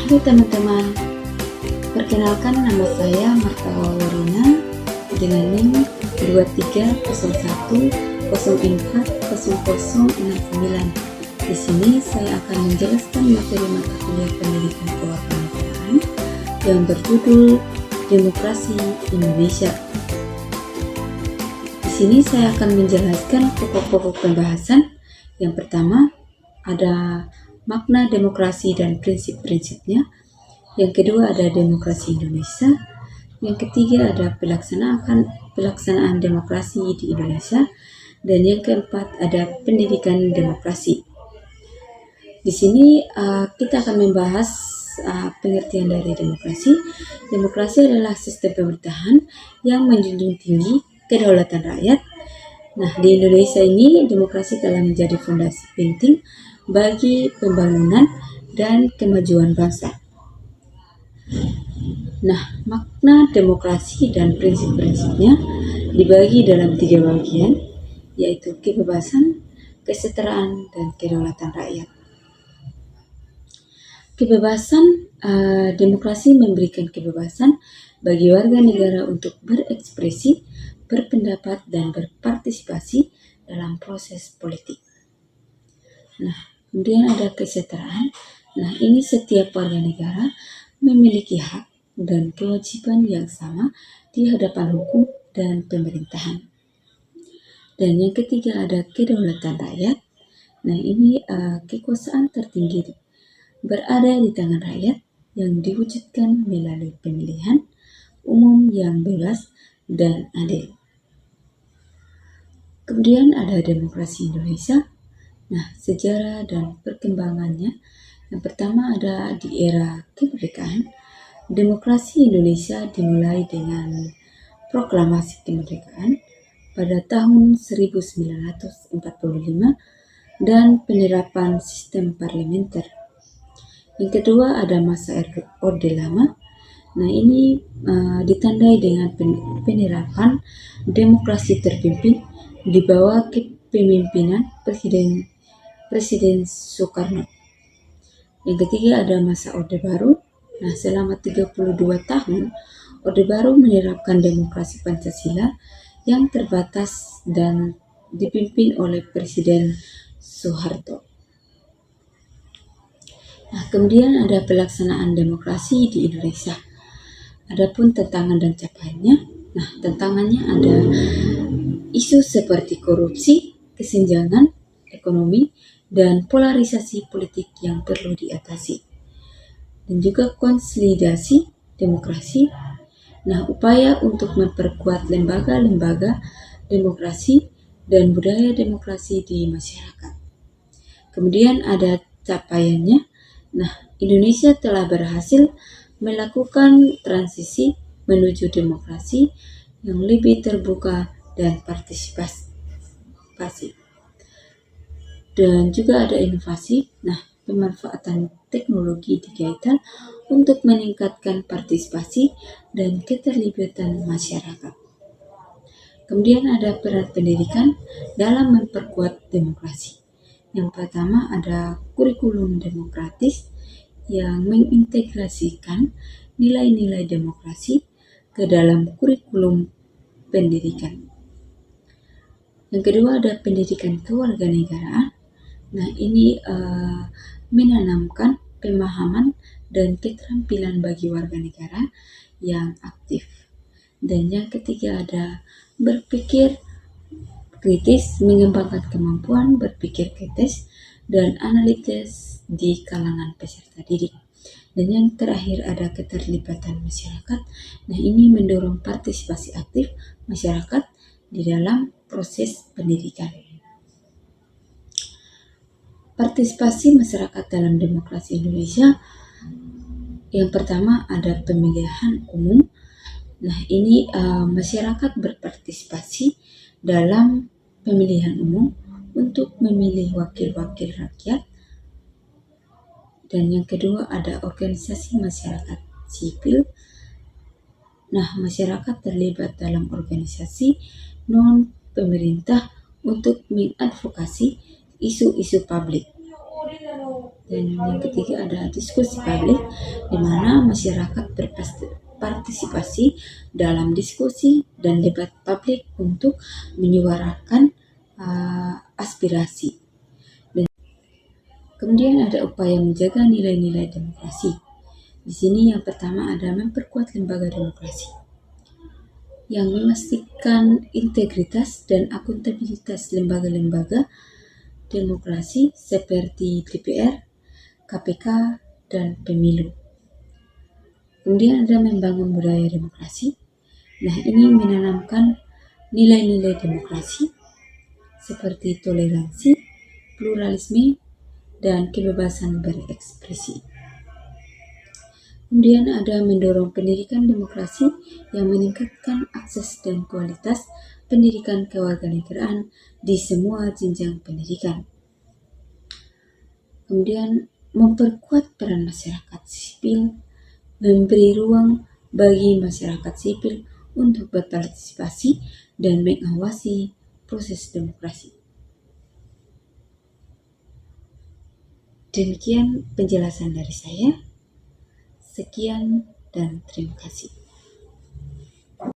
Halo teman-teman, perkenalkan nama saya Marta Wawarina dengan NIM 2301040069. Di sini saya akan menjelaskan materi mata kuliah pendidikan kewarganegaraan yang berjudul Demokrasi Indonesia. Di sini saya akan menjelaskan pokok-pokok pembahasan. Yang pertama ada makna demokrasi dan prinsip-prinsipnya. Yang kedua ada demokrasi Indonesia. Yang ketiga ada pelaksanaan demokrasi di Indonesia. Dan yang keempat ada pendidikan demokrasi. Di sini kita akan membahas pengertian dari demokrasi. Demokrasi adalah sistem pemerintahan yang menjunjung tinggi kedaulatan rakyat. Nah, di Indonesia ini demokrasi telah menjadi fondasi penting bagi pembangunan dan kemajuan bangsa. Nah, makna demokrasi dan prinsip-prinsipnya dibagi dalam 3 bagian, yaitu kebebasan, kesetaraan, dan kedaulatan rakyat. Kebebasan, demokrasi memberikan kebebasan bagi warga negara untuk berekspresi, berpendapat, dan berpartisipasi dalam proses politik. Nah, kemudian ada kesetaraan. Nah, ini setiap warga negara memiliki hak dan kewajiban yang sama di hadapan hukum dan pemerintahan. Dan yang ketiga ada kedaulatan rakyat. Nah, ini kekuasaan tertinggi berada di tangan rakyat yang diwujudkan melalui pemilihan umum yang bebas dan adil. Kemudian ada demokrasi Indonesia. Nah, sejarah dan perkembangannya. Yang pertama ada di era kemerdekaan. Demokrasi Indonesia dimulai dengan proklamasi kemerdekaan pada tahun 1945 dan penerapan sistem parlementer. Yang kedua ada masa Orde Lama. Nah, ini ditandai dengan penerapan demokrasi terpimpin di bawah kepemimpinan Presiden Soekarno. Yang ketiga ada masa Orde Baru. Nah, selama 32 tahun, Orde Baru menerapkan demokrasi Pancasila yang terbatas dan dipimpin oleh Presiden Soeharto. Nah, kemudian ada pelaksanaan demokrasi di Indonesia. Adapun tantangan dan capaiannya. Nah, tantangannya ada isu seperti korupsi, kesenjangan ekonomi, dan polarisasi politik yang perlu diatasi. Dan juga konsolidasi demokrasi. Nah, upaya untuk memperkuat lembaga-lembaga demokrasi dan budaya demokrasi di masyarakat. Kemudian ada capaiannya. Nah, Indonesia telah berhasil melakukan transisi menuju demokrasi yang lebih terbuka dan partisipasi. Dan juga ada inovasi. Nah, pemanfaatan teknologi digital untuk meningkatkan partisipasi dan keterlibatan masyarakat. Kemudian ada peran pendidikan dalam memperkuat demokrasi. Yang pertama ada kurikulum demokratis yang mengintegrasikan nilai-nilai demokrasi ke dalam kurikulum pendidikan. Yang kedua ada pendidikan kewarganegaraan. Nah, ini menanamkan pemahaman dan keterampilan bagi warga negara yang aktif. Dan yang ketiga ada berpikir kritis, mengembangkan kemampuan berpikir kritis dan analitis di kalangan peserta didik. Dan yang terakhir ada keterlibatan masyarakat. Nah, ini mendorong partisipasi aktif masyarakat di dalam proses pendidikan. Partisipasi masyarakat dalam demokrasi Indonesia. Yang pertama ada pemilihan umum. Nah, ini masyarakat berpartisipasi dalam pemilihan umum untuk memilih wakil-wakil rakyat. Dan yang kedua ada organisasi masyarakat sipil. Nah, masyarakat terlibat dalam organisasi non-pemerintah untuk mengadvokasi isu-isu publik. Dan yang ketiga ada diskusi publik, di mana masyarakat berpartisipasi dalam diskusi dan debat publik untuk menyuarakan aspirasi. Dan kemudian ada upaya menjaga nilai-nilai demokrasi. Di sini yang pertama ada memperkuat lembaga demokrasi yang memastikan integritas dan akuntabilitas lembaga-lembaga demokrasi seperti DPR, KPK, dan pemilu. Kemudian ada membangun budaya demokrasi. Nah, ini menanamkan nilai-nilai demokrasi seperti toleransi, pluralisme, dan kebebasan berekspresi. Kemudian ada mendorong pendidikan demokrasi yang meningkatkan akses dan kualitas pendidikan kewarganegaraan di semua jenjang pendidikan. Kemudian memperkuat peran masyarakat sipil, memberi ruang bagi masyarakat sipil untuk berpartisipasi dan mengawasi proses demokrasi. Demikian penjelasan dari saya. Sekian dan terima kasih.